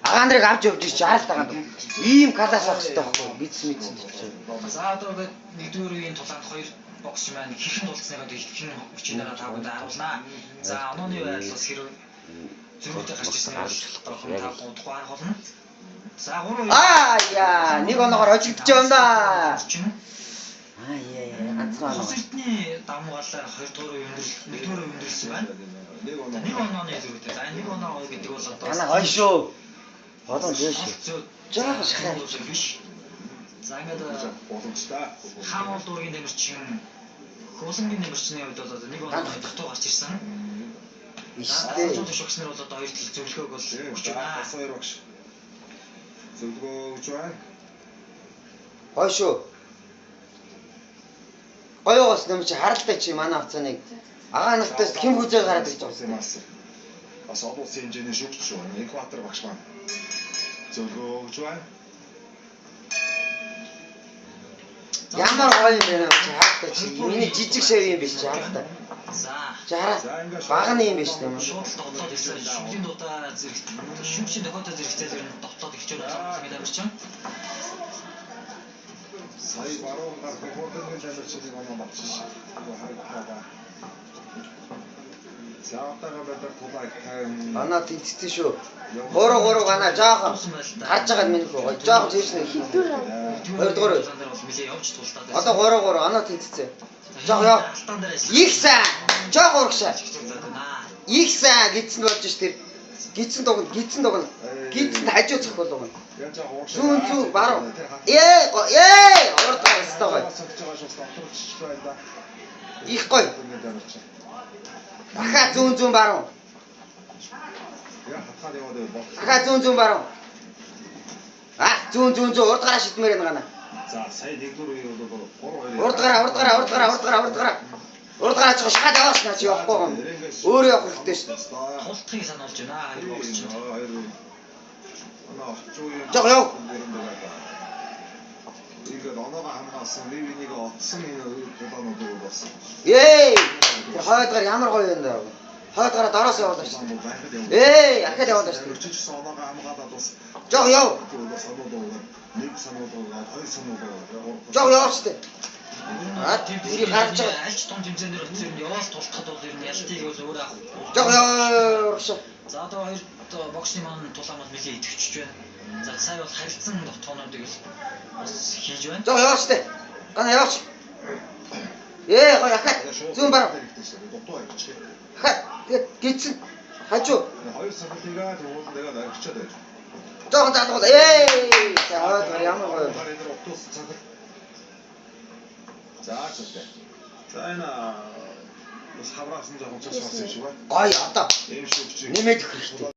Агаандрыг авч явж чи хаалтаагаад ийм калаас авах хэрэгтэй байхгүй мэдсэн чинь. За одоо ингээд нэгдүгээр үеийн тулаанд хоёр бокс маань хэрхэн тулцсаныг хэн хүчнээр тавганд харуулнаа. За онооны байдал бас хэрэг зөрүүтэй гарч ирсэн бол тавганд тухайн болно. За 3 яа нэг оноогоор хожигдож юм да. Яа ганцхан оноо. Сэтний давмгаалаар 2 дугаар үе өндөрлөлт 1 дугаар үе өндөрлсөн байна. Нэг онооны зөрүүтэй. За нэг оноо гэдэг бол одоо Ана хой шүү. Бодон дээш. Жаахан шахаа. За ингээд боломжтой. Хаамал дургийн нэмэрчин хөөсөнгийн нэмэрчний хувьд бол одоо нэг оноо дутуу гарч ирсэн. Иштэй. Шогснэр бол одоо хоёр тал зөвлөгөөг бол өгч байна. Хоёр багш. Зөвлөгөө өгч байна. Хой шүү. Гоёгоос нэмч харалтай чи манай хацааныг агаа нартаас хэн хүзээ гараад ирж байгаа юм бас. Бас олон улсын хэмжээний шүүгч шүү. Экватор багш маань. Зөвлөгөө өгч байна. Ямар гоё юм бэ нэ чи харалтай чи миний жижиг шав юм биш чи харалтай. За. Жаараа багны юм биш тийм үү? Шууд тоглоод ирсэн. Шүглийн дутаа зэрэг шүгчийн дохойтой зэрэгцээ зэрэг тоглоод ирч байгаа юм амарчин. Сая баруун гарах хурдны тамирчдыг оноо батчих. Харагдаа. Заавтайгаа байдаг тулайг тайм. Анаа тэнцсэн шүү. Гурав ганаа жаахан гарч байгаа минь гоо. Жаахан зээш нэг хин. Хоёрдугаар. Одоо гурав анаа тэнцсэн. Жоох яа. Их сайн. Жоох урагшаа. Их сайн гидсэн болж ш тэр. Гидсэн дугна. Гидсэн хажуу цохол дугна. Зүүн баруун. Урд гарстай гоё. Их гоё. Ахаа зүүн баруун. Ахаа зүүн баруун. Зүүн урд гараа шидмээр юм гана. За сая нэгдүгээр үе бол 3-2. Урд гараа. Урд гараа ч шахаад яваас наач явахгүй юм. Өөрөө явах хэрэгтэй шүү. Тултгийг сануулж байна. Хоёр бокс чинь. Жоо яв. Ингээд оноогоо хамгаалсан ливнийг отсон энэ тулаанууд бас. Тэр хойдгаар ямар гоё юм даа. Хойдгаараа дороос явуулаа шүү. Ахаад явуулаа шүү. Өрчөжсөн оноогоо хамгаалаад бас. Жоо яв. Нэг санууд хоёр санууд. Жоо яв шүү. Тэр гарч байгаа альч том тэмцээнээр өцөнд яваас тултахад бол ер нь ялтыг бол өөрөө авах. Жоо яв. За одоо хоёр боксны маань тулаан бол нэлээд идэвчж байна. За сая бол харилцсан тогтоонуудыг бас хийж байна. Жоо яв шүү. Гана яваач. Гоё ахаад. Зүүн баруун. Ахаад. Тэгээд гидсэн хажуу. Хоёр сархтыгаа тэгвэл 내가 наригчаад байж. Жохон заалгуул. За хойдгаар ямар гоё. За зүгтээ. За энэ бас хавраасан жоохон цаас болсон юм шиг байна. Гоё одоо. Ийм шүүгч. Нэмээд өгөх хэрэгтэй.